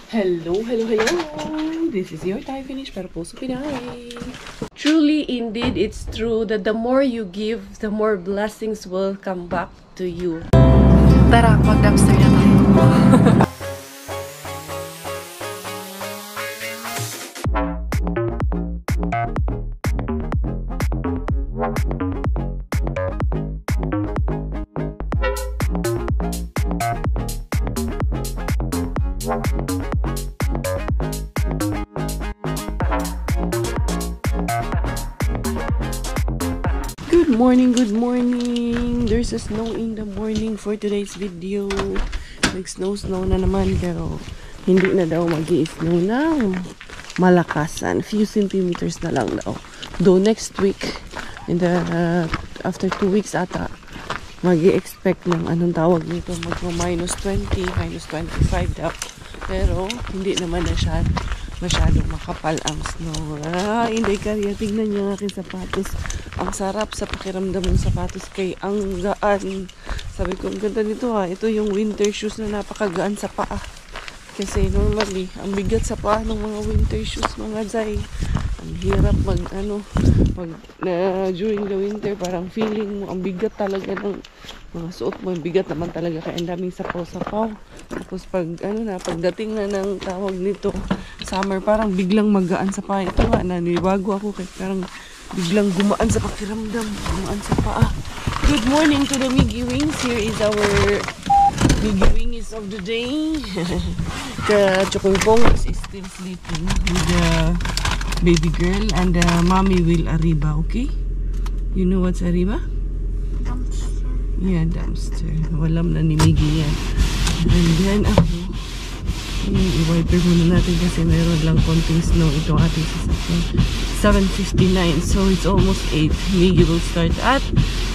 Hello, hello, hello! This is your Thai Finish para Puso Pinay. Truly, indeed, it's true that the more you give, the more blessings will come back to you. Tara, mag-dumpster na tayo. Good morning! There's a snow in the morning for today's video. Nag-snow na naman pero hindi na daw mag-i-snow ng malakasan. Few centimeters na lang daw. Though next week, after 2 weeks ata, mag-i-expect ng anong tawag nito, mag-minus 20, minus 25 daw. Pero hindi naman na siya masyadong makapal ang snow. Hindi kaya. Tingnan niyo ang aking sapatos. Ang sarap sa pakiramdam ng sapatos kay ang gaan. Sabi ko, ang ganda nito ha. Ito yung winter shoes na napakagaan sa paa. Kasi normally, ang bigat sa paa ng mga winter shoes, mga zay. Ang hirap during the winter, parang feeling mo, ang bigat talaga ng mga suot mo. Ang bigat naman talaga kaya ang daming sapaw-sapaw. Tapos pagdating na ng tawag nito, summer, parang biglang magaan sa paa. Ito nga, nanibago ako kaya parang biglang gumaan sa pakiramdam, gumaan sa paa. Good morning to the Miggy Wings. Here is our Miggy Wings of the day. The Chokongpong is still sleeping with the baby girl and the mommy will arriba, okay? You know what's arriba? Dumpster. Yeah, dumpster. Walam na ni Miggy yan. And then ako, i-wiper muna natin kasi mayroon lang konting snow ito ating sasakyan. 7:59, so it's almost 8. Miggy will start at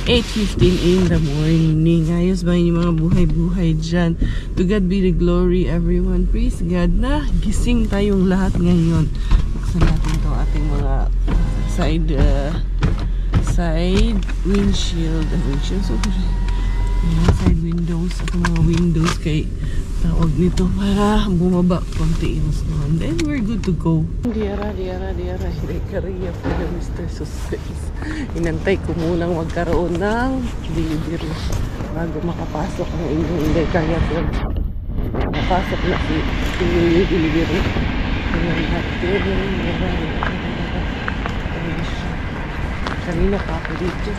8:15 in the morning. Ayos ba yung mga buhay-buhay dyan? To God be the glory, everyone. Praise God na gising tayong lahat ngayon. Buksan natin ito ating mga side windshield. Side windows at mga windows kay tawag nito para bumaba konti yung snow. And then we're good to go. Diara. Hindi kariya for the Mr. Suspense. Inantay ko munang magkaroon ng delivery bago makapasok ng inyong hindi kaya po. Napasok na si delivery. Kanina pa ako dito.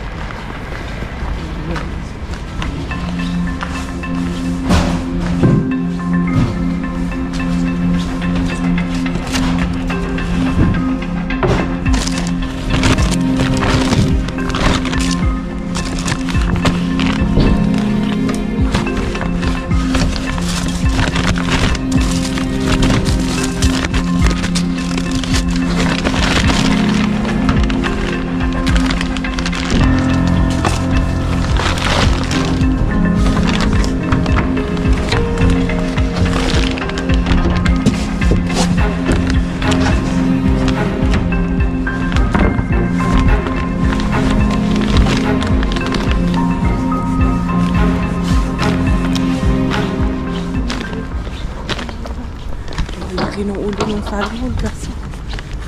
Ng ulo ng salmon kasi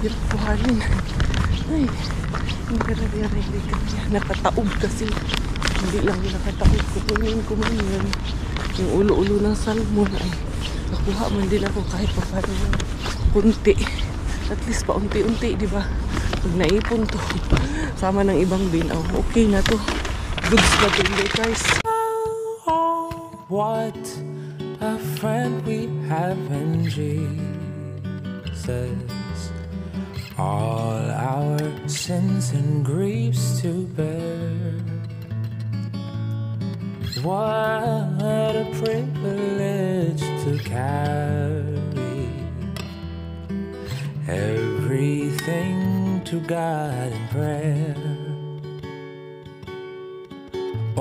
hirap buhanin. Ay, yung karari-ari kanya nakataob kasi hindi lang yung nakataob kukunin ko man yan yung ulo-ulo ng salmon. Ay, nakuha man din ako kahit pa paano yung kunti, at least pa unti-unti, diba? Pag naipon to sama ng ibang bin, okay na to, goods na to guys. What a friend we have in Jesus. All our sins and griefs to bear. What a privilege to carry everything to God in prayer.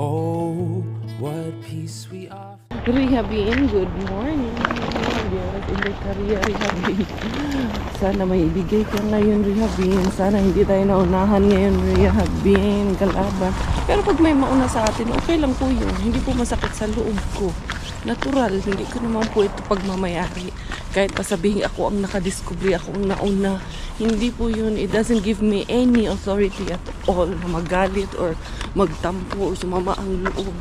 Oh, what peace we offer. Rehabin, good morning. Hindi kariya Rehabin. Sana may ibigay ka ngayon, Rehabin. Sana hindi tayo naunahan ngayon, Rehabin. Kalaban. Pero pag may mauna sa atin, okay lang po yun. Hindi po masakit sa loob ko. Natural. Hindi ko naman po ito pagmamayari. Kahit pasabihin ako ang nakadiscovery, ako ang nauna, hindi po yun. It doesn't give me any authority at all na magalit or magtampo or sumama ang loob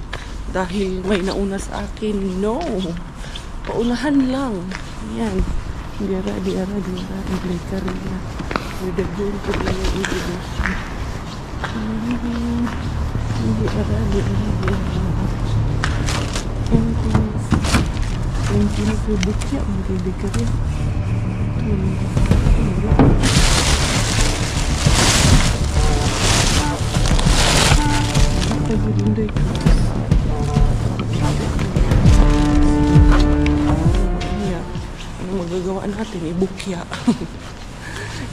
dahil may nauna sa akin. No. Paunahan lang. Yan. Diara. Iblay ka rin na. With the goal to be your evolution. Diara. Emptiness yung bukya. Iblay ka rin. Pag-ulinday ka. Magagawa natin, ibukya.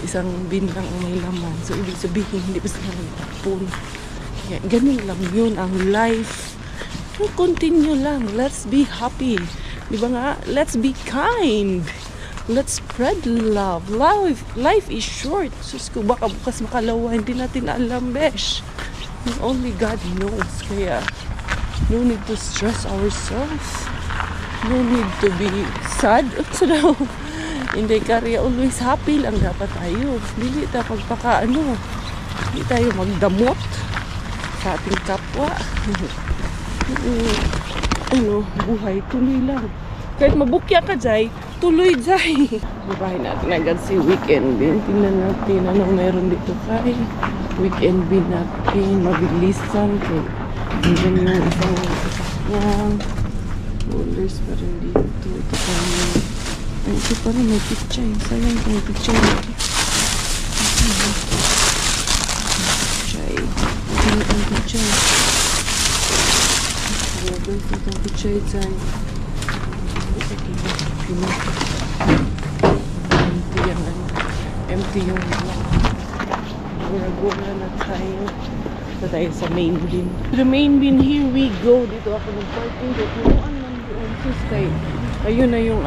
Isang bin lang ang may laman. So, ibig sabihin, hindi pa sila nagtapon. Ganun lang yun ang life. So, continue lang. Let's be happy. Di ba nga? Let's be kind. Let's spread love. Life is short. Sus ko, baka bukas makalawa. Hindi natin alam, besh. Only God knows. Kaya, no need to stress ourselves. No need to be sad. So daw, hindi karya, always happy lang dapat tayo. Dili ta pagpaka hindi tayo magdamot sa ating kapwa. Buhay, tuloy lang. Kahit mabukya ka, Jai, tuloy, Jai. Buhay natin agad si Weekend Bin. Tingnan natin anong meron dito kay Weekend Bin natin. Mabilisan. Kaya yung isang sasakyan. Rollers pa rin dito. Ito pa rin. Ay, ito pa rin. May pichay. Sayang kung pichay. Pichay. Ito na ang pichay. Ito ang pichay, Jai. Empty yung gura-gura na tayo. Ito tayo sa main bin. To the main bin, here we go. Dito ako nag-parking. Dito ayun na yung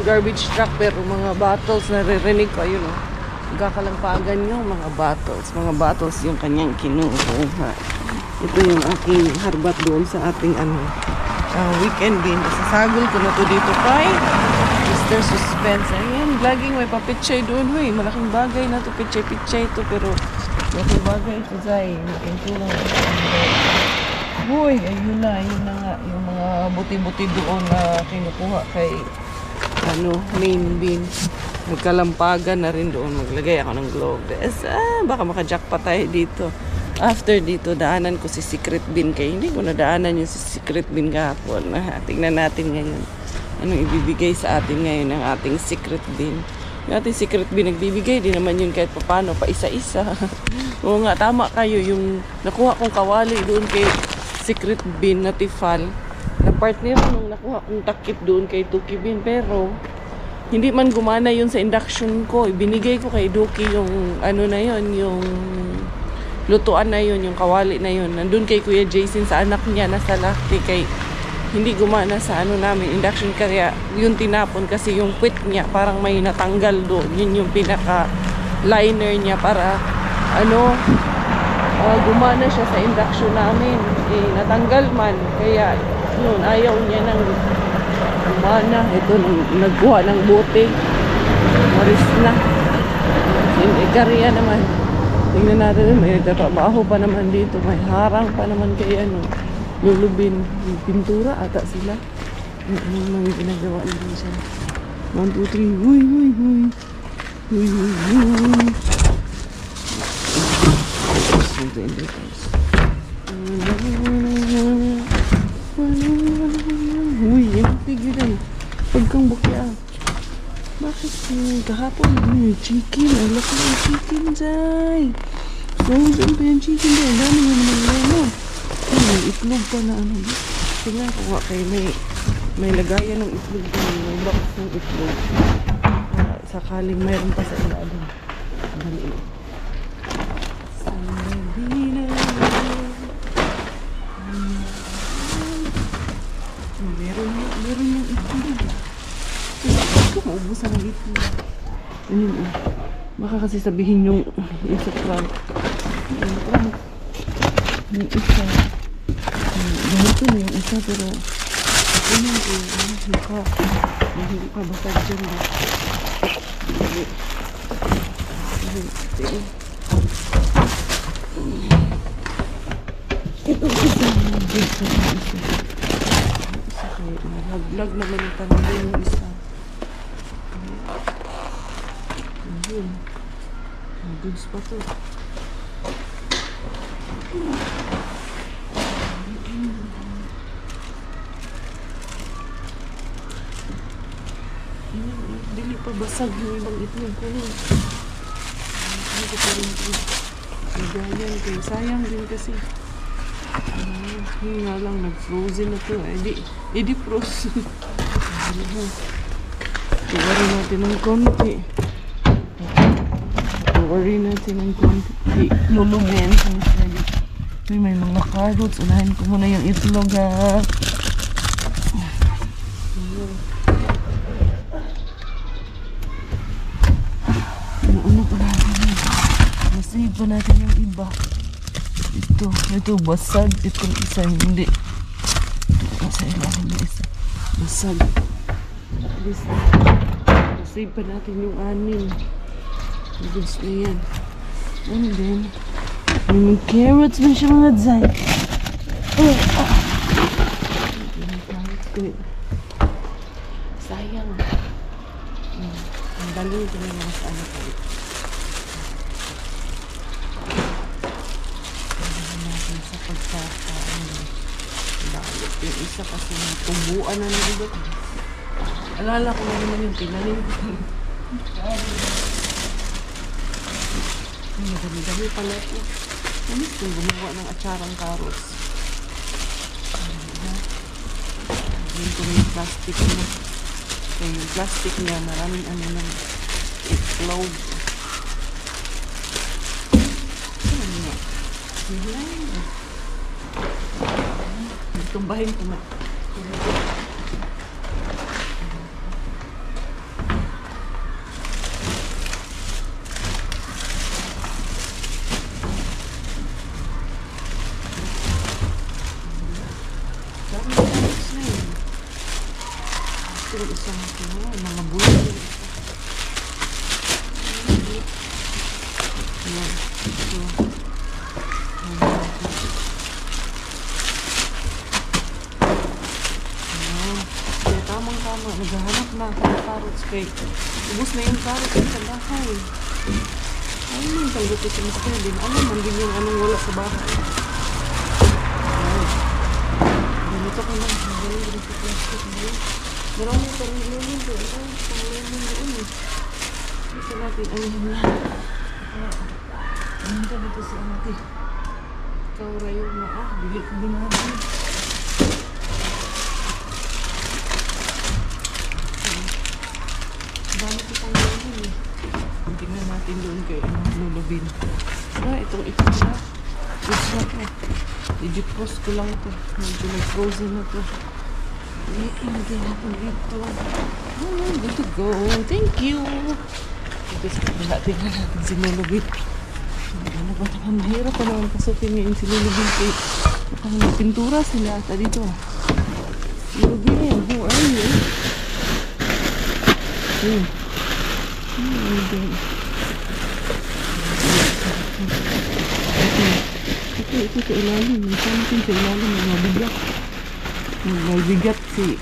garbage truck, pero mga bottles naririnig ko, ayun magkakalampagan yung mga bottles yung kanyang kinukuha. Ito yung aking harbat doon sa ating Weekend Bin. Sasagol ko na to dito kay Mr. Suspense. Ayan, laging may papichay doon. Malaking bagay na to, pichay to, pero malaking bagay ito, Zay. Malaking tulong ito. Boy, ayun na nga yung mga buti-buti doon na kinukuha kay main bin. Nagkalampagan na rin doon. Maglagay ako ng gloves. Baka makajackpot tayo dito. After dito, daanan ko si Secret Bin. Kaya hindi ko nadaanan yung si Secret Bin kahapon. Tingnan natin ngayon anong ibibigay sa atin ngayon ng ating Secret Bin. Yung ating Secret Bin nagbibigay din naman yun kahit paano, pa isa-isa. Oo nga, tama kayo. Yung nakuha kong kawali doon kay Secret Bin na Tifal, na partner nung nakuha kong takip doon kay Tuki Bin, pero hindi man gumana yun sa induction ko. Ibinigay ko kay Duki yung na yun, yung lutuan na yun, yung kawali na yun. Nandun kay Kuya Jason sa anak niya na sa Lakti, kay hindi gumana sa namin induction, kaya yun tinapon kasi yung quit niya parang may natanggal doon. Yun yung pinaka liner niya para gumana siya sa induction namin. Natanggal man. Kaya, yun, ayaw niya nang gumana. Ito, nagkuha ng bote. Maris na. Hindi, karya naman. Tingnan natin, may trabaho pa naman dito. May harang pa naman kay lulubin. Pintura ata sila. Ano naman ginagawa nila siya. 1, 2, 3. Huy, huy, huy. Huy, huy, huy. Uy, yung tigilan. Pagkang bukya. Bakit kahapon chicken? Ang laki ng chicken, Zay. Frozen pa yung chicken dyan. Ang dami yung mga itlog pa na Tingnan ko nga kayo, may lagayan ng itlog dyan. May box ng itlog. Sakaling mayroon pa sa ilalim. Dali. Meron yung itlog. Ito, maubusan ng itlog. Baka kasi sabihin yung isa prank. Yung isa. Ganito na yung isa, pero ito na yung mukha. Hindi pa basag dyan ba? Ito isa. Isa kayo. Nalaglag naman yung tanong yung isa. Ayun. Goods pa to. Dili pa basag yung ibang itlog ko nun. Hindi ko pa rin ito. Nagayan kayo. Sayang din kasi. Yun nga lang, nag-frozen na to. Edi frozen. Iwari natin ng konti. Iwari natin ng konti. Lulumin. May mga carrots. Unahin ko muna yung itlog ha. Ano pa natin? Masave pa natin yung iba. Ito basag. Itong isa hindi. Ito nasa ilalim yung isa. Basag. Masave pa natin yung 6. Goods na yan. And then, may mga carrots ba siya mga dyan? Sayang. Ang daloy ko na mga sa ano ko. Sa pagkakain. Balot yung isa kasi tubuan na nilibot. Alala ko na naman yung tinanim ko. Ay, madami-dami pala ito. Namis kong gumawa ng atsarang carrots. Ayan ko na yung plastic na. Kaya yung plastic niya, maraming ano ng itlog. Ano nga? Tumbahin ko na. Ito isang mga buhay. Ayan. Ito. Tamang-tama, naghahanap na ako ng carrots kay ubos na yung carrots sa bahay. Ano yung kalguto sa Mr. Din? Ano man din yung anong wala sa bahay? Ganito ko lang. Magaling din sa plastic. Maraming pang-lemon doon. Ay, pang-lemon doon eh. Ito natin. Ano yan? Ano ka dito sa ate? Ikaw rayo na bili ko din natin. Dami ko pang lemon eh. Tingnan natin doon kay lulubin. Itong ito na. Goods na to. I-defrost ko lang ito. Medyo nag-frozen na to. Hindi natin dito. Good to go. Thank you. Ito sa kabila. Tingnan natin si lulubin. Ano ba naman? Mahirap pa naman pasukin ngayon si lulubin. May pintura sila ata dito. Lulubin, who are you? Ito sa ilalim. Something sa ilalim na mabigat. Mabigat si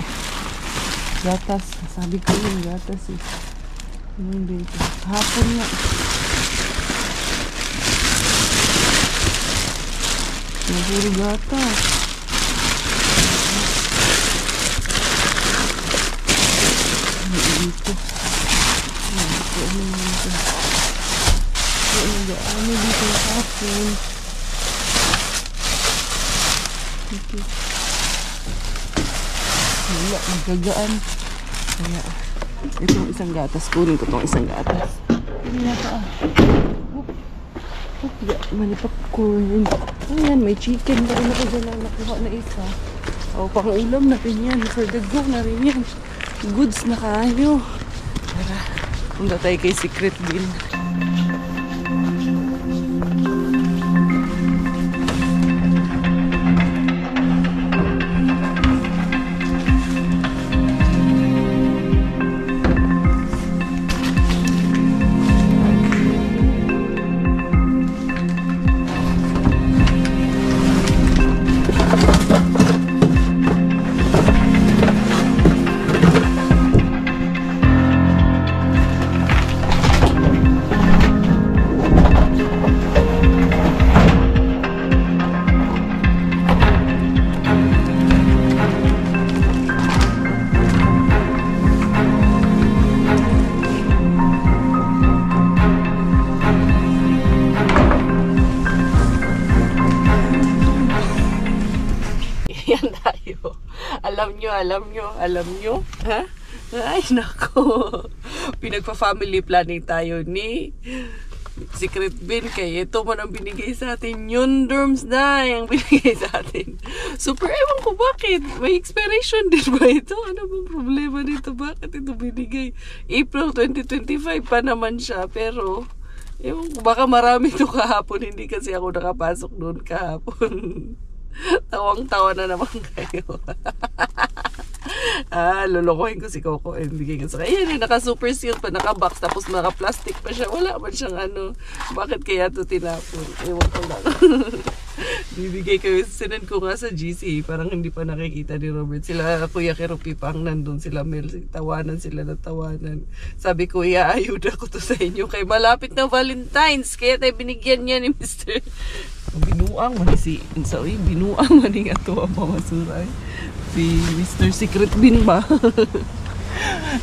gatas. Sabi ko yung gatas eh. Ano dito? Hapon nga. Puro gatas. Dito. Ano dito? Ano dito hapon? Okay. Wala, magagaan. Kaya, itong isang gatas. Kunin ko itong isang gatas. Hindi na pa. Mali popcorn. Ayan, may chicken. Baka na ko dyan lang nakuha na isa. O, pang-ulam natin yan. For the go na rin yan. Goods na kayo. Tara, punta tayo kay Secret Bin. alam nyo. Ha? Ay, nako. Pinagpa-family planning tayo ni Secret Bin. Kaya ito man ang binigay sa atin. Yun, dorms na yung binigay sa atin. Super, ewan ko bakit. May expiration din ba ito? Ano bang problema dito? Bakit ito binigay? April 2025 pa naman siya. Pero, ewan ko, baka marami ito kahapon. Hindi kasi ako nakapasok doon kahapon. Tawang-tawa na naman kayo. Lolokohin ko si Coco. Bigay ko sa kanya. Ayan, naka-super seal pa, naka-box, tapos naka-plastic pa siya. Wala man siyang ano. Bakit kaya ito tinapon? Ewan ko lang. Bibigay ko. Sinend ko nga sa GC. Parang hindi pa nakikita ni Robert. Sila, Kuya Kerupi pang nandun. Sila Mel. Tawanan sila na tawanan. Sabi ko, iaayuda ko to sa inyo. Kay malapit na Valentine's. Kaya tayo binigyan niya ni Mr. Binuang man si Insaoy. Binuang man nga ito ang pamasuray. Si Mr. Secret Bin ba?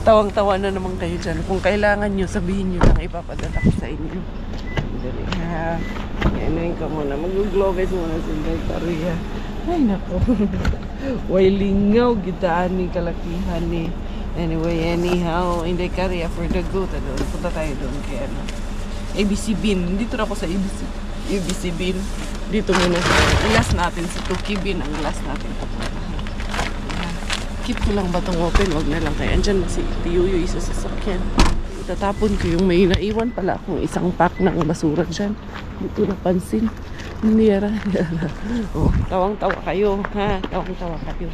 Tawang-tawa na naman kayo dyan. Kung kailangan nyo, sabihin nyo lang, ipapadala ko sa inyo. Dali ha. Yan ka muna. Mag-glow guys muna sa Korea. Ay nako. Way lingaw gitaan ni kalakihan ni. Anyway, anyhow, Inday Korea for the go. Punta tayo doon kaya ano. ABC Bin. Dito na ako sa ABC Bin. Dito muna. Last natin si Tuki Bin. Ang last natin. Keep ko lang ba itong open? Wag na lang kaya. Andyan na si Tiyuyo isa sa sakyan. Itatapon ko yung may naiwan pala akong isang pack ng basura dyan. Dito napansin. Niyara. Oh, tawang-tawa kayo. Ha? Tawang-tawa kayo.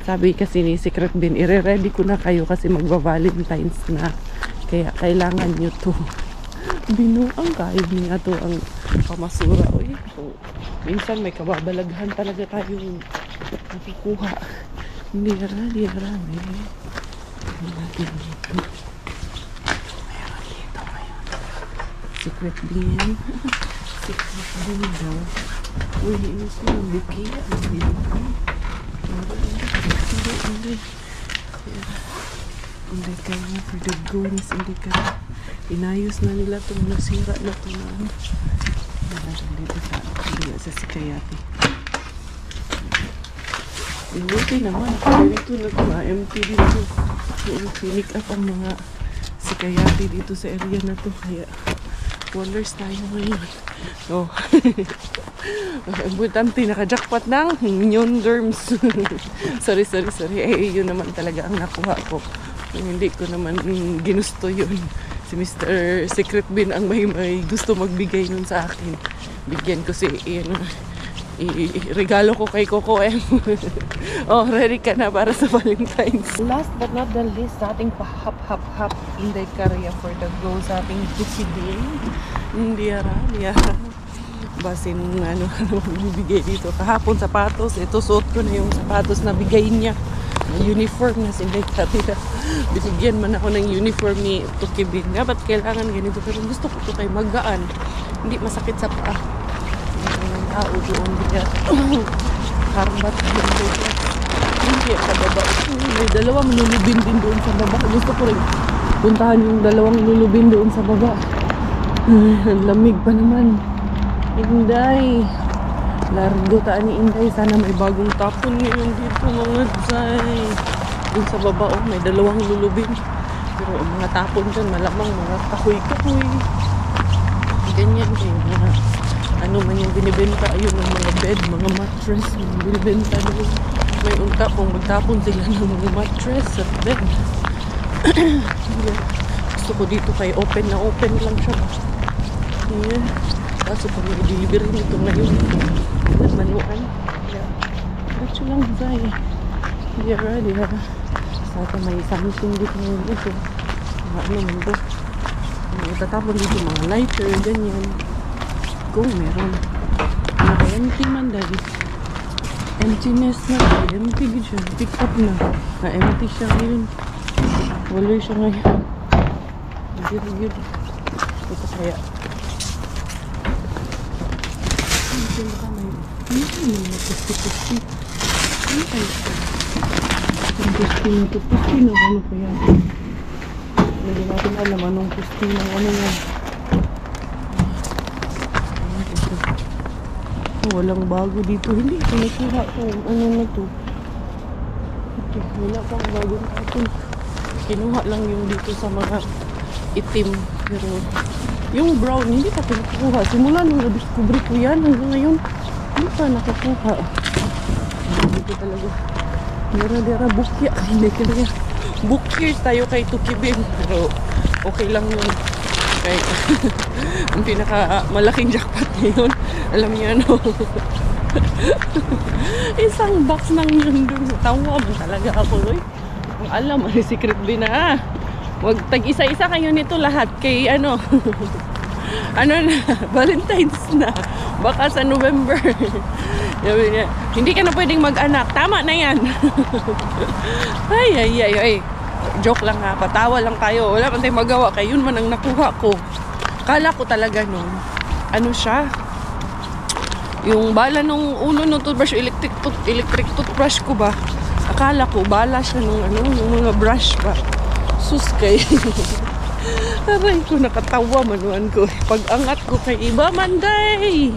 Sabi kasi ni Secret Bin, ire-ready ko na kayo kasi magba-Valentine's na. Kaya kailangan nyo to. Binuang kahit niya to ang pamasura. Uy, so, minsan may kababalaghan talaga tayong nakukuha. Niyara. Meron dito. Secret Bin. Secret Bin daw. Uy, ini ko yung buki. Hindi ka na for the goons. Hindi ka na. Inayos na nila itong nasira na ito na. Dito sa Sikayati. Buti naman. Dito na ito. Empty dito. Pinik up ang mga Sikayati dito sa area na to. Kaya wonders tayo ngayon. Oh. Importante, naka-jackpot ng Minion Dorms. sorry. Yun naman talaga ang nakuha ko. Hindi ko naman ginusto yun. Si Mr. Secret Bin ang may gusto magbigay nun sa akin. Bigyan ko si regalo ko kay Coco M. Oh, ready ka na para sa Valentine's. Last but not the least, sa ating pa-hap Inday Korea for the go sa ating Tusidin. Niyara. Basin ano bibigay dito. Kahapon sapatos. Ito suot ko na yung sapatos na bigay niya. Uniform na si Inday Korea. Binigyan man ako ng uniform ni Tukibin. Nga ba't kailangan ganito? Pero gusto ko ito kay magaan. Hindi masakit sa paa. Tao doon diya. Karbat doon. Hindi sa baba. May dalawang lulubin din doon sa baba. Gusto ko rin puntahan yung dalawang lulubin doon sa baba. Ang lamig pa naman. Inday. Largo taan ni Inday. Sana may bagong tapon ngayon dito mga Zay. Doon sa baba may dalawang lulubin. Pero ang mga tapon dyan malamang mga kahoy-kahoy. Ganyan kayo mga ano man yung binibenta, ayun ng mga bed, mga mattress, yung binibenta doon. May unta kung magtapon sila ng mga mattress at bed. Gusto ko dito kay open lang siya. Ayan. Kaso pag i-delivery nito ngayon, manuan. Diretso lang Zay. Diya. Saka may Samsung dito ngayon ito. Ano man ito. Itatapon dito mga lighter, ganyan. Kung meron empty man dahil emptiness na empty siya, pick up na empty siya ngayon, wala siya ngayon. Good ito kaya hindi baka may pusti ano kayo pusti na ano kaya hindi natin alam anong pusti ng ano yan. Walang bago dito. Hindi ko nakuha ko. Ano na to? Wala pang bagong carton. Kinuha lang yung dito sa mga itim. Pero yung brown, hindi pa nakukuha. Simula nung na-discover ko yan, hanggang ngayon, hindi pa nakukuha. Dito talaga. Dira-dira bukya. Hindi kaya. Bukyears tayo kay Tukibim. Pero okay lang yun. Kaya ang pinaka malaking jackpot ngayon. Alam niyo ano. Isang box nang yun dun. Tawa mo talaga ako. Ang alam, may secret din na. Wag tag-isa-isa kayo nito lahat kay ano. Ano na, Valentine's na. Baka sa November. Hindi ka na pwedeng mag-anak. Tama na yan. Ay. Joke lang ha. Patawa lang tayo. Wala man tayong magawa. Kaya yun man ang nakuha ko. Kala ko talaga nun. Ano siya? Yung bala nung ulo nung toothbrush, electric toothbrush ko ba? Akala ko bala siya nung ano, yung mga brush ba. Sus kay. Aray ko, nakatawa manuan ko. Pag-angat ko kay iba man day.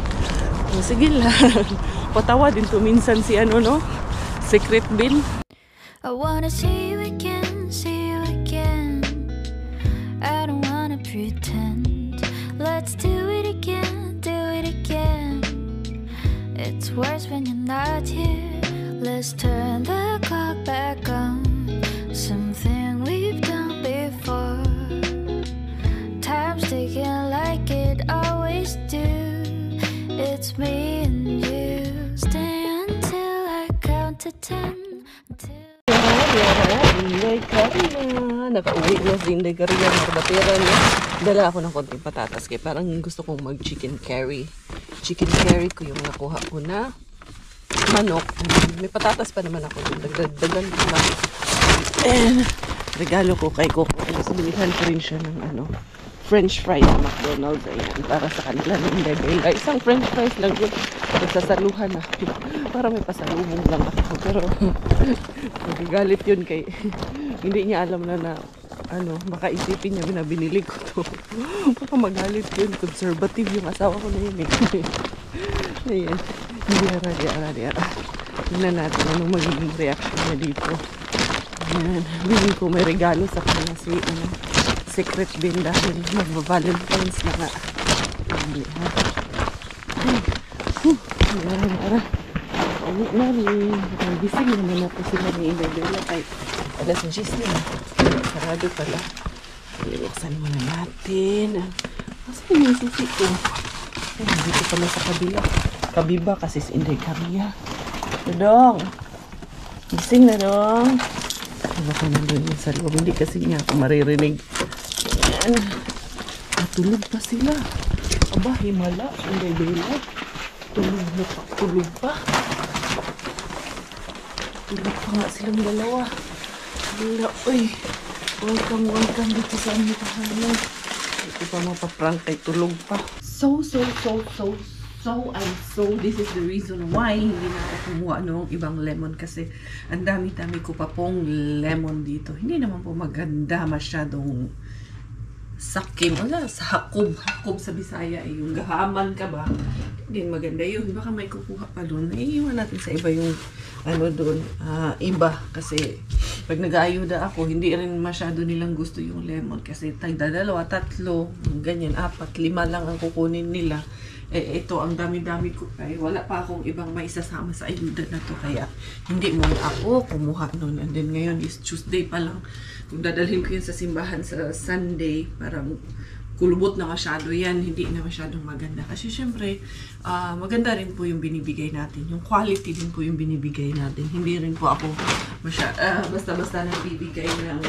O, sige lang. Patawa din to minsan si ano no? Secret Bin. I wanna see you again. I don't wanna pretend. Let's do it again. It's worse when you're not here. Let's turn the clock back on. Something we've done before. Time's ticking like it always do. It's me and you. Stay until I count to 10. Inday Karina. Nakauwi na si Inday Karina. Nakabatera niya. Dala ako ng konting patatas kaya parang gusto kong mag chicken curry. Chicken curry ko yung nakuha ko na manok. May patatas pa naman ako. Dagdagan ko lang. And regalo ko kay Coco. Kasi bilihan ko rin siya ng ano, French fries sa McDonald's. Ayan, para sa kanila ng Inday Bella. Isang French fries lang yun. Nagsasaluhan na. Para may pasalubong lang ako. Pero nagagalit yun kay hindi niya alam na ano, baka isipin niya na binili ko to. Baka magalit yun. Conservative yung asawa ko na yun eh. Ayan. Diara. Tingnan natin anong magiging reaction niya dito. Ayan. Bilin ko may regalo sa kanya si ano, Secret Bin dahil mag-Valentine's na nga. Diara. Ulit na rin. Gising naman na po sila ni Inday Bella kahit alas 10 na. Sarado pala. Iwaksan muna natin. Kasi yung susi ko. Dito pala sa kabila. Kabiba kasi si Inday Karina. Dodong. Gising na dong. Baka nandun yun sa loob. Hindi kasi niya ako maririnig. Ayan. Natulog pa sila. Aba, himala. Inday Bella. Tulog pa. Tulog pa nga silang dalawa. Wala, uy. Welcome dito sa aming tahanan. Ito pa mapaprank kay tulog pa. So, this is the reason why hindi na ako kumuha noong ibang lemon kasi ang dami-dami ko pa pong lemon dito. Hindi naman po maganda masyadong sakim. Wala, sa hakob sa Bisaya eh. Yung gahaman ka ba? Hindi maganda yun. Baka may kukuha pa doon. Naiiwan natin sa iba yung ano doon. Iba. Kasi pag nag-aayuda ako, hindi rin masyado nilang gusto yung lemon. Kasi tagdadalawa, 3, ganyan, 4, 5 lang ang kukunin nila. Eh, ito, ang dami-dami ko. Kaya wala pa akong ibang maisasama sa ayuda na to. Kaya hindi mo ako kumuha noon. And then ngayon is Tuesday pa lang. Kung dadalhin ko yun sa simbahan sa Sunday, parang kulubot na masyado yan, hindi na masyadong maganda. Kasi syempre, maganda rin po yung binibigay natin. Yung quality din po yung binibigay natin. Hindi rin po ako basta-basta nang bibigay ng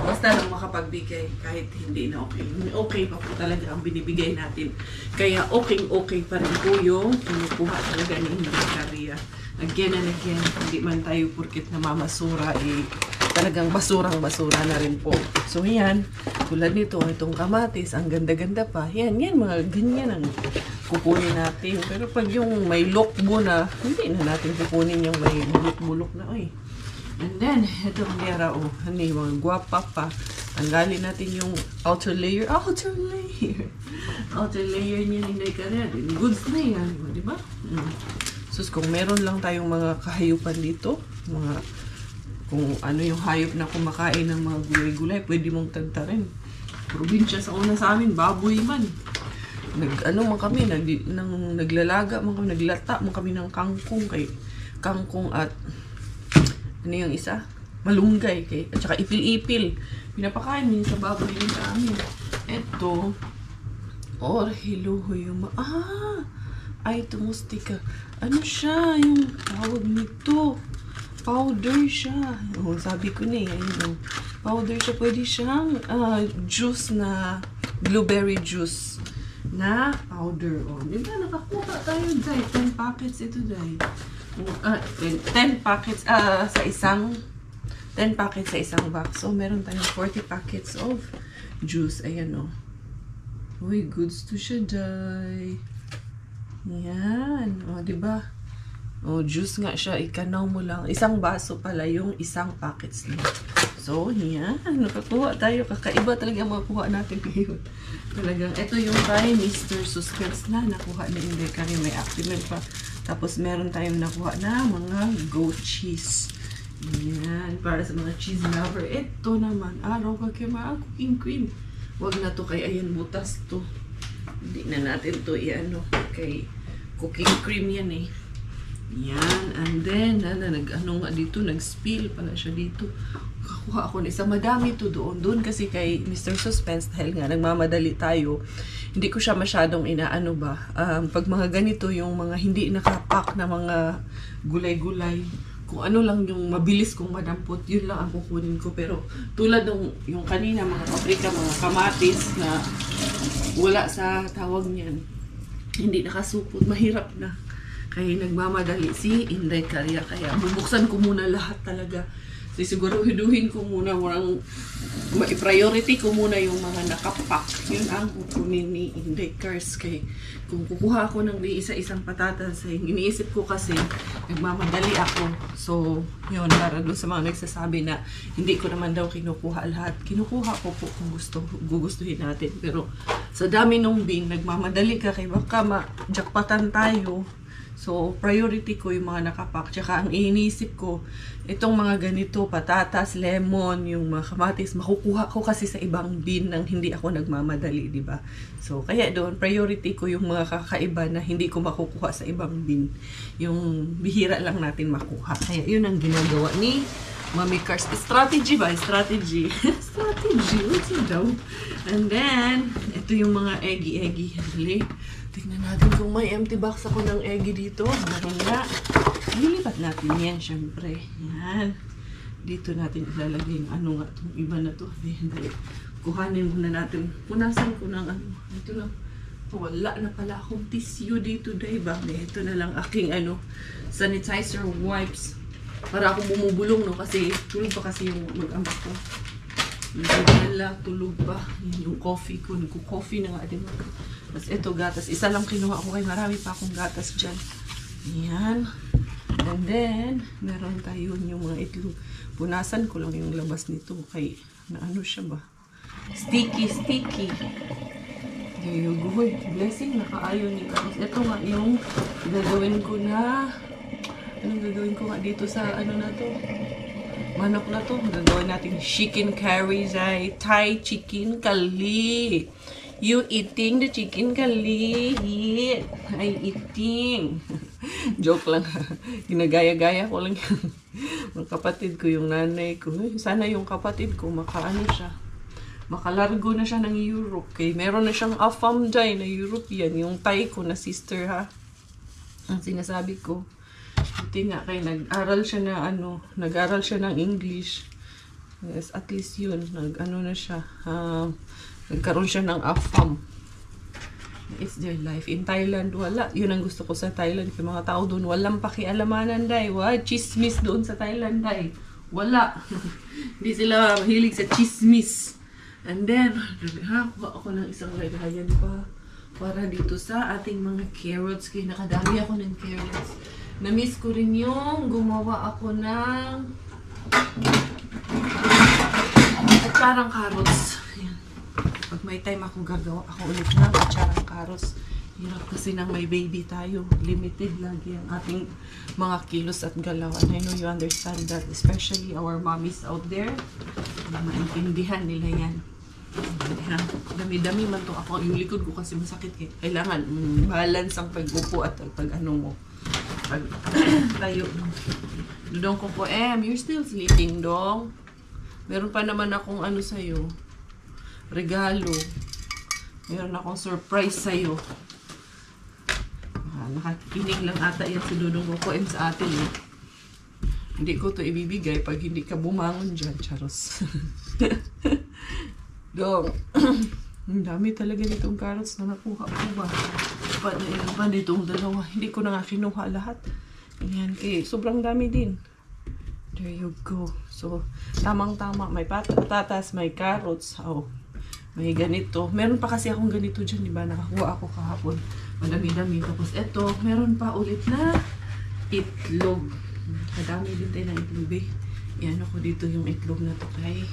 basta lang makapagbigay kahit hindi na okay. Okay pa po talaga ang binibigay natin. Kaya okay pa rin po yung kinukuha talaga ni Inday Karina. Again and again, hindi man tayo porket namamasura, talagang basurang-basura na rin po. So yan, tulad nito, itong kamatis, ang ganda-ganda pa. Yan, mga ganyan ang kukunin natin. Pero pag yung may lokbo na, hindi na natin kukunin yung may bulok-bulok na. And then, itong lera, mga guwapa pa. Tanggalin natin yung outer layer. Outer layer niya, hindi ka na. Goods na yan, di ba? Sus, kung meron lang tayong mga kahayupan dito, mga Kung ano yung hayop na kumakain ng mga gulay-gulay, pwede mong tagtarin. Probinsya sa una sa amin, baboy man. Naglalaga man kami, naglata man kami ng kangkong at ano yung isa? Malunggay at saka ipil-ipil. Pinapakain mo sa baboy yun sa amin. Eto, hello yung ay, ito mustika. Ano siya? Yung tawag nito. Powder siya. Sabi ko na ayun. Powder siya. Pwede siyang juice na blueberry juice na powder. Diba? Nakakuha tayo, Day. 10 packets ito, Day. 10 packets sa isang 10 packets sa isang box. So, meron tayong 40 packets of juice. Ayan, Uy, goods to siya, Day. Yan. Diba? Juice nga siya. Ikanaw mo lang. Isang baso pala yung isang packets na. So, yan. Nakakuha tayo. Kakaiba talaga ang makuha natin ngayon. Talagang, ito yung kay Mr. Suspense na nakuha na hindi kami. May Actimel pa. Tapos, meron tayong nakuha na mga goat cheese. Yan. Para sa mga cheese lover. Ito naman. Araw kakima. Cooking cream. Wag na to kay ayan butas to. Hindi na natin to i-ano. Kay cooking cream yan Yan. And then, nag-ano nga dito. Nag-spill pala siya dito. Kakuha ako na isa. Madami to doon. Doon kasi kay Mr. Suspense dahil nga nagmamadali tayo. Hindi ko siya masyadong inaano ba. Pag mga ganito yung mga hindi nakapack na mga gulay-gulay. Kung ano lang yung mabilis kong madampot, yun lang ang kukunin ko. Pero tulad ng yung kanina, mga paprika, mga kamatis na wala sa tawag niyan. Hindi nakasupot. Mahirap na. Kaya nagmamadali si Inday Karya. Kaya bubuksan ko muna lahat talaga. Siguraduhin ko muna, i-priority ko muna yung mga nakapack. Yun ang kukunin ni Inday Kars. Kaya kung kukuha ako ng isa-isang patatas, iniisip ko kasi nagmamadali ako. So, yun, para doon sa mga nagsasabi na hindi ko naman daw kinukuha lahat. Kinukuha ko po kung gugustuhin natin. Pero sa dami nung bin, nagmamadali ka kaya baka ma-jackpatan tayo. So, priority ko yung mga nakapack. Tsaka ang iniisip ko, itong mga ganito, patatas, lemon, yung mga kamatis, makukuha ko kasi sa ibang bin nang hindi ako nagmamadali, di ba? So, kaya doon, priority ko yung mga kakaiba na hindi ko makukuha sa ibang bin. Yung bihira lang natin makuha. Kaya yun ang ginagawa ni Mami Kars. Strategy ba? Strategy. Strategy. What's it daw? And then, ito yung mga eggy. Hali. Tingnan natin kung may empty box ako ng eggy dito. Meron nga. Lilipat natin yan, syempre. Yan. Dito natin ilalagay yung ano nga itong iba na to. Dahil kuhanin muna natin. Punasan ko ng ano. Ito lang. Wala na pala akong tissue dito, diba? Ito na lang aking ano, sanitizer wipes. Para akong bumubulong, no? Kasi tulog pa kasi yung mag-ambak ko. Tulog pa. Yan yung coffee ko. Nagko-coffee na nga din ako. Tapos ito gatas. Isa lang kinuha ko kay marami pa akong gatas dyan. Ayan. And then, meron tayo yung mga itlog. Punasan ko lang yung labas nito. Kay, na ano siya ba? Sticky. Uy, blessing. Nakaayon niya. Tapos ito nga yung gagawin ko na anong gagawin ko nga dito sa ano na to? Manok na to. Gagawin natin chicken curry, Thai chicken kali. You eating the chicken kali? I eating. Joke lang. Ginagaya-gaya ko lang yung mga kapatid ko, yung nanay ko. Sana yung kapatid ko makaano siya. Makalargo na siya ng Europe. Kaya meron na siyang afam dyan na European. Yung Thai ko na sister ha. Ang sinasabi ko. Buti nga kaya nag-aral siya na ano. Nag-aral siya ng English. Yes, at least yun. Nag-ano na siya. Nagkaroon siya ng AFAM. It's their life. In Thailand, wala. Yun ang gusto ko sa Thailand. Yung mga tao doon, walang pakialamanan, day. Chismis doon sa Thailand, day. Wala. Hindi sila mahilig sa chismis. And then, kuha ako ng isang lagayan pa. Para dito sa ating mga carrots. Kaya nakadami ako ng carrots. Na-miss ko rin yung gumawa ako ng atsarang carrots. Pag may time ako gagawa ako ulit ng atsarang carrots. Hirap kasi nang may baby tayo. Limited lagi ang ating mga kilos at galaw. And I know you understand that, especially our mommies out there. Maintindihan nila yan. Dami-dami man to ako. Yung likod ko kasi masakit eh. Kailangan balance ang pag-upo at pag-ano mo. Pag tayo. Dudong ko po, you're still sleeping, dong. Meron pa naman akong ano sa'yo. Regalo. Meron akong surprise sa'yo. Nakakinig lang ata yan si Dudong ko sa atin eh. Hindi ko to ibibigay pag hindi ka bumangon dyan, Charos. Dong. Ang dami talaga nitong carrots na nakuha ko ba. Ilan pa ditong dalawa. Hindi ko na nga kinuha lahat. Ayan, sobrang dami din. There you go. So, tamang-tama. May patatas, may carrots. Oh, may ganito. Meron pa kasi akong ganito dyan, di ba? Nakakuha ako kahapon. Madami-dami. Tapos eto, meron pa ulit na itlog. Kadami din tayo ng itlog eh. Yan ako dito yung itlog na to kay.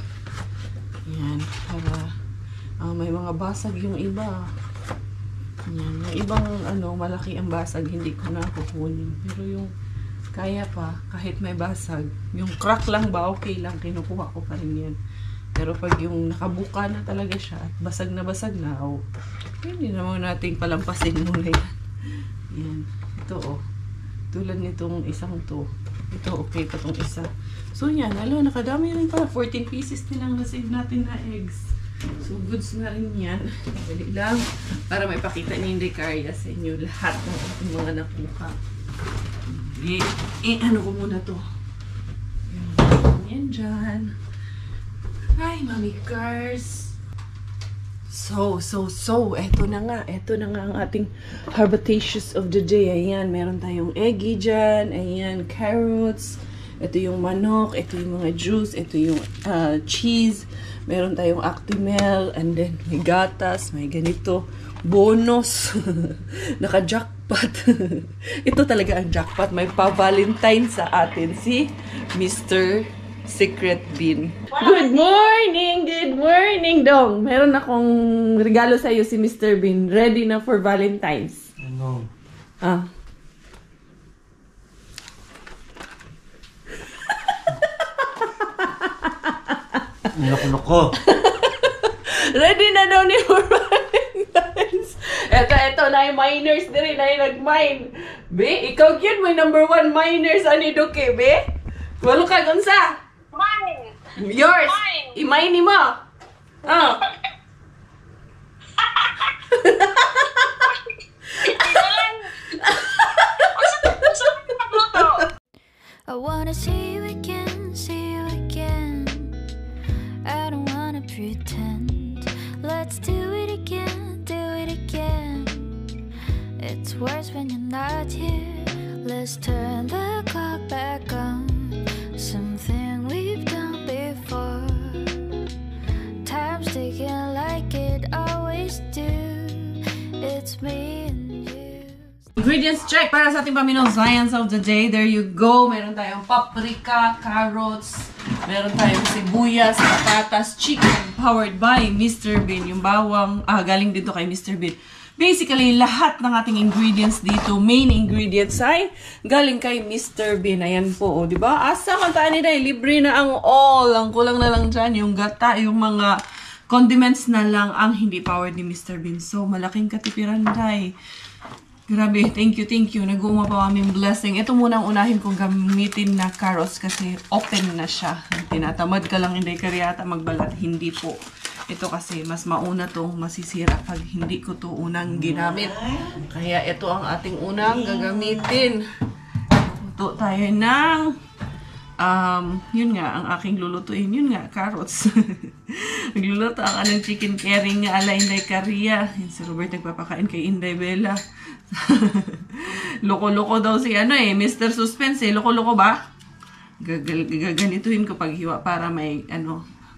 Yan. Para may mga basag yung iba. Yan. Yung ibang malaki ang basag, hindi ko na kukunin. Pero yung kaya pa, kahit may basag, yung crack lang ba, okay lang. Kinukuha ko pa rin yan. Pero pag yung nakabuka na talaga siya at basag na, hindi naman natin palampasin muna yan. Yan. Ito tulad nitong isang to. Ito okay pa tong isa. So yan, nakadami rin pala. 14 pieces din ang nasave natin na eggs. So goods na rin yan. Dali lang. Para may pakita ni Inday Caria sa inyo lahat ng ating mga nakuha. Ano ko muna to. Yan dyan. Hi, Mami Cars. So, eto na nga ang ating herbaceous of the day. Ayan, meron tayong eggy dyan. Ayan, carrots. Ito yung manok. Ito yung mga juice. Ito yung cheese. Meron tayong Actimel. And then, may gatas. May ganito. Bonus. Naka-jackpot. Ito talaga ang jackpot. May pa-Valentine sa atin. Si Mr. Secret Bean. Good morning, Dong. Meron akong regalo sa iyo si Mr. Bean. Ready na for Valentine's. No. Niloko. Ready na daw ni for Valentine's. Ito na yung minors din na yung nag-mine. Be, ikaw yun, may number 1 minors ani Duke, be? Walo ka, Gonza? Mine! Yours! Mine! I-mine ni mo! Oh! I wanna see you again. I don't wanna pretend. Let's do it again. It's worse when you're not here. Let's turn the clock back on. Something we've done before. Time's ticking like it always do. It's me and you. Ingredients check para sa ating paminong science of the day. There you go. Meron tayong paprika, carrots, meron tayong sibuyas, patatas, chicken, powered by Mr. Bean. Yung bawang, galing dito kay Mr. Bean. Basically, lahat ng ating ingredients dito, main ingredients ay galing kay Mr. Bean. Ayan po, di ba? Asa kantaan nila, libre na ang all. Ang kulang na lang dyan, yung gata, yung mga condiments na lang ang hindi powered ni Mr. Bean. So, malaking katipiran tayo. Grabe, thank you. Nag-uuma pa kaming blessing. Ito muna ang unahin kong gamitin na carrots kasi open na siya. Tinatamad ka lang, hindi ka riyata magbalat. Hindi po. Ito kasi mas mauna to, masisira pag hindi ko to unang ginamit. Kaya ito ang ating unang gagamitin. Ito tayo ng yun nga, ang aking lulutuin. Yun nga, carrots. Nagluluto ang anong chicken curry nga ala Inday Caria. Si Robert nagpapakain kay Inday Bella. Loko-loko daw si Mr. Suspense Loko-loko ba? Gaganituhin ko paghiwa para may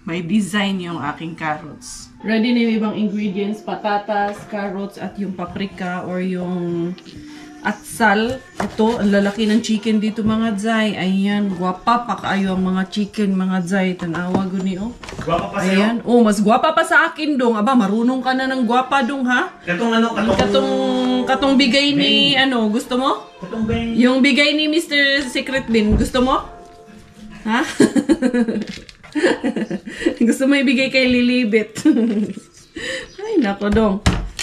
may design yung aking carrots. Ready na yung ibang ingredients, patatas, carrots at yung paprika or yung atsal. Ito, ang lalaki ng chicken dito mga zay. Ayan, guwapa pa kayo ang mga chicken mga zay. Tanawa guni Guwapa pa sa'yo? Ayan, oh, mas guwapa pa sa akin dong. Aba, marunong ka na ng guwapa dong ha? Katong katong bigay ni, ano, gusto mo? Yung bigay ni Mr. Secret Bean, gusto mo? Ha? Gusto mo ibigay kay Lilibet. Ay, nako dong.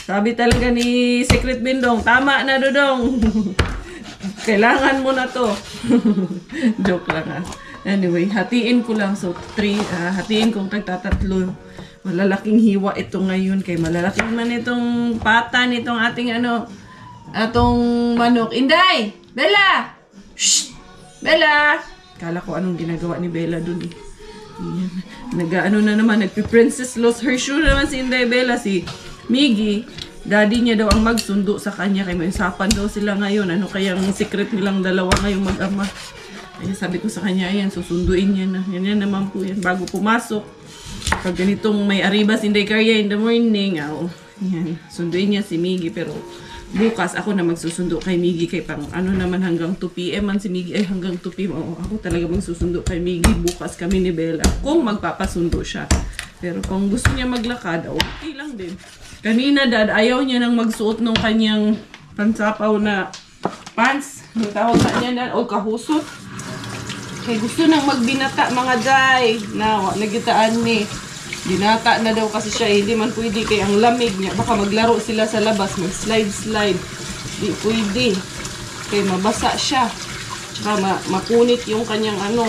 Sabi talaga ni Secret Bean dong, tama na dong. Kailangan mo na to. Joke lang ha. Anyway, hatiin ko lang. So, 3, hatiin kong tagtatatlo. Malalaking hiwa ito ngayon. Kay malalaking man itong pata nitong ating ano, atong manok. Inday! Bella! Shh! Bella! Kala ko anong ginagawa ni Bella dun eh. Ayan. Nag-ano na naman, nagpi-princess lost her shoe na naman si Inday Bella. Si Miggy, daddy niya daw ang magsundo sa kanya. Kaya may usapan daw sila ngayon. Ano kayang secret nilang dalawa ngayong mag-ama. Kaya sabi ko sa kanya, ayan, susunduin niya na. Yan naman po yan. Bago pumasok. Pag ganitong may arriba si Inday Carya in the morning, yan, sunduin niya si Miggy. Pero bukas ako na magsusundo kay Miggy. Kay pang ano naman hanggang 2 PM man si Miggy. Ay hanggang 2 PM. Ako talaga magsusundo kay Miggy. Bukas kami ni Bella. Kung magpapasundo siya. Pero kung gusto niya maglakad, okay lang din. Kanina dad, ayaw niya nang magsuot ng kanyang pansapaw na pants. Ang tawag na niya na, o kahusot. Kaya gusto nang magbinata mga day. Na, nagitaan ni. Binata na daw kasi siya. Hindi man pwede kay ang lamig niya. Baka maglaro sila sa labas. Mag-slide-slide. Hindi pwede. Kaya mabasa siya. Tsaka mapunit yung kanyang ano.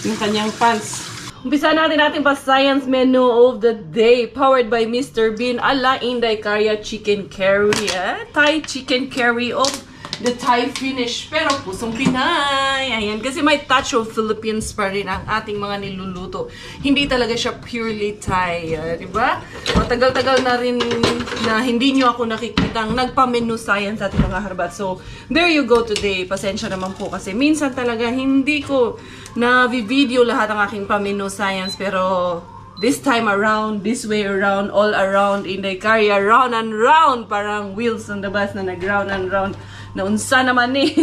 Yung kanyang pants. Umpisa natin pa-science menu of the day. Powered by Mr. Bean. Ala Inday Carya Chicken Curry. Thai chicken curry of the Thai finish. Pero pusong Pinay. Ayan. Kasi may touch of Philippines pa rin ang ating mga niluluto. Hindi talaga siya purely Thai. Diba? Matagal-tagal na rin na hindi nyo ako nakikitang nagpa-menu science ating mga harbat. So, there you go today. Pasensya naman po kasi minsan talaga hindi ko na-video lahat ang aking pa-menu science. Pero this time around, this way around, all around, Inday Carya, round and round. Parang wheels on the bus na nag-round and round. Naunsa naman ni.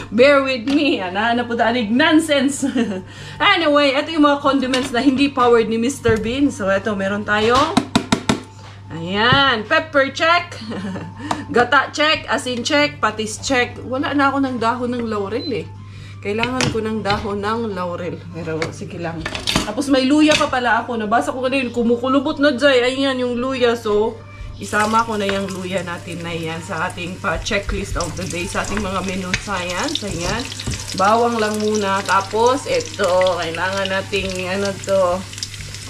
Bear with me. Ana po taanig nonsense. Anyway, ito yung mga condiments na hindi powered ni Mr. Bean. So, ito, meron tayong ayan, pepper check. Gata check, asin check, patis check. Wala na ako ng dahon ng laurel eh. Kailangan ko ng dahon ng laurel. Pero, sige lang. Tapos may luya pa pala ako. Nabasa ko kanina, kumukulubot na dyan. Ayan yung luya. So, isama ko na yung luya natin na yan sa ating pa-checklist of the day, sa ating mga menu science. Ayan. Bawang lang muna. Tapos, ito, kailangan nating, ano to,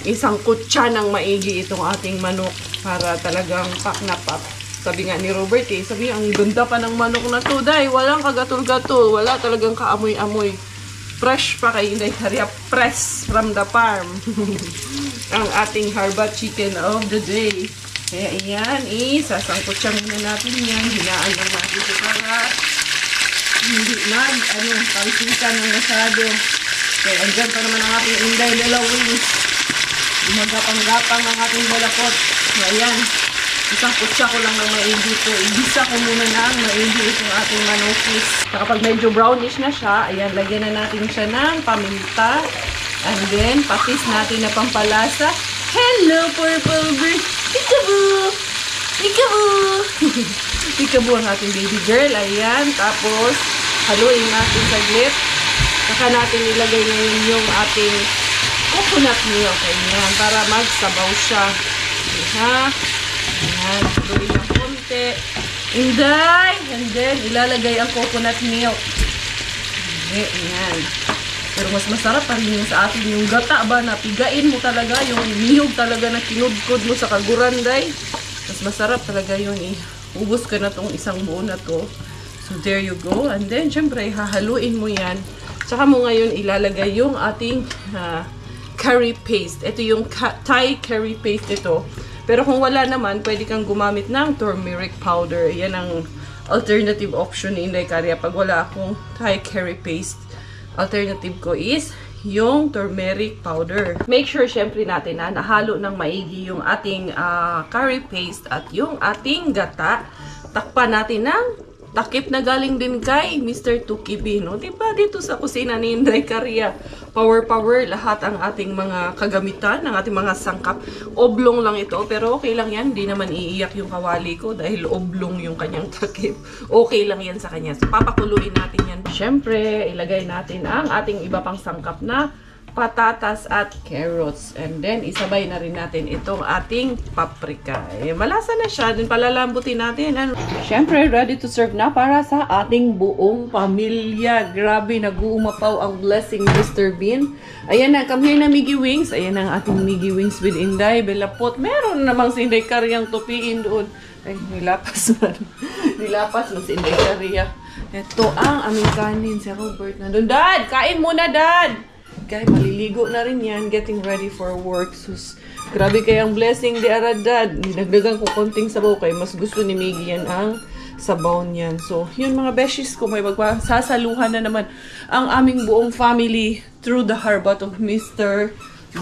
isang kutsa ng maigi itong ating manok para talagang pak na pak. Sabi nga ni Robert eh, sabi ang ganda pa ng manok na to, dahil walang kagatol-gatol, wala talagang kaamoy-amoy. Fresh pa kay Inday Carya, fresh from the farm. Ang ating harbat chicken of the day. Kaya iyan, sasangkotsa muna natin yan. Hinaan lang natin ito para hindi pangsikan ng masyado. Kaya andyan pa naman ang ating Inday Dalawin. Gumagapang-gapang ang ating balakot. Kaya yan, isang kutsa ko lang ng maigi ito. Ibisa ko muna na ang maigi itong ating manokis. Kapag medyo brownish na siya, ayan, lagyan na natin siya ng paminta. And then, patis natin na pampalasa. Hello, Purple Bird! Peekaboo! Peekaboo! Peekaboo ang ating baby girl. Ayan. Tapos, haluin natin saglit. Saka natin ilagay ngayon yung ating coconut milk. Ayan. Para magsabaw siya. Ayan. Ayan. Haluin ng konti. Inday! And then, ilalagay ang coconut milk. Ayan. Pero mas masarap pa rin yung sa atin yung gata ba na pigain mo talaga, yung niyog talaga na kinudkod mo sa kaguranday. Mas masarap talaga yun eh. Ubus ka na tong isang buo na to. So there you go. And then syempre hahaluin mo yan. Tsaka mo ngayon ilalagay yung ating curry paste. Ito yung Thai curry paste ito. Pero kung wala naman, pwede kang gumamit ng turmeric powder. Yan ang alternative option ni Inday Carya pag wala akong Thai curry paste. Alternative ko is yung turmeric powder. Make sure syempre natin na nahalo ng maigi yung ating curry paste at yung ating gata. Takpan natin ng takip na galing din kay Mr. Tuki B, no? Diba dito sa kusina ni Inday Caria, power lahat ang ating mga kagamitan, ang ating mga sangkap. Oblong lang ito, pero okay lang yan. Hindi naman iiyak yung kawali ko dahil oblong yung kanyang takip. Okay lang yan sa kanya. So, papakuluin natin yan. Siyempre, ilagay natin ang ating iba pang sangkap na patatas at carrots. And then, isabay na rin natin itong ating paprika. Malasa na siya. Then, palalambutin natin. Siyempre, ready to serve na para sa ating buong pamilya. Grabe, nag-uumapaw ang blessing, Mr. Bean. Ayan na, come here na Miggy Wings. Ayan ang ating Miggy Wings with Inday Belapot. Meron namang si Inday Cariang tupiin doon. Ay, nilapas na. Nilapas na si Inday Caria. Ito ang aming kanin. Si Robert na doon. Dad! Kain muna, Dad! Kaya maliligo na rin yan, getting ready for work. Sus, grabe kayang blessing di aradad. Dinagdagan ko konting sabaw kay mas gusto ni Miggy yan ang sabaw niyan. So, yun mga beshies ko, may magsasaluhan na naman ang aming buong family through the harbat of Mr.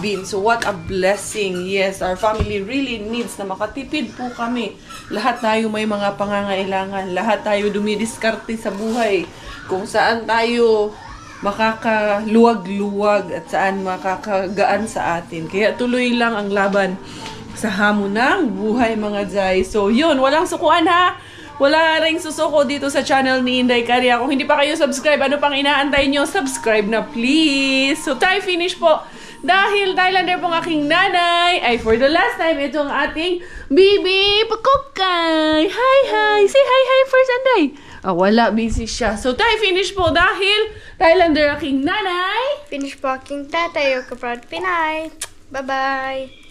Bean. So, what a blessing. Yes, our family really needs na makatipid po kami. Lahat tayo may mga pangangailangan. Lahat tayo dumidiskarte sa buhay. Kung saan tayo makakaluwag-luwag at saan makakagaan sa atin. Kaya tuloy lang ang laban sa hamon ng buhay mga Jai. So yun, walang sukuan ha. Wala ring susuko dito sa channel ni Inday Caria. Kung hindi pa kayo subscribe, ano pang inaantay nyo? Subscribe na please. So tayo finish po. Dahil Thailander pong aking nanay ay for the last time itong ating Bibi Pakukay. Hi! Say hi first, Anday. Wala, busy siya. So, tayo finish po dahil Thailander aking nanay. Finish po aking tatay, o kaproud Pinay. Bye-bye!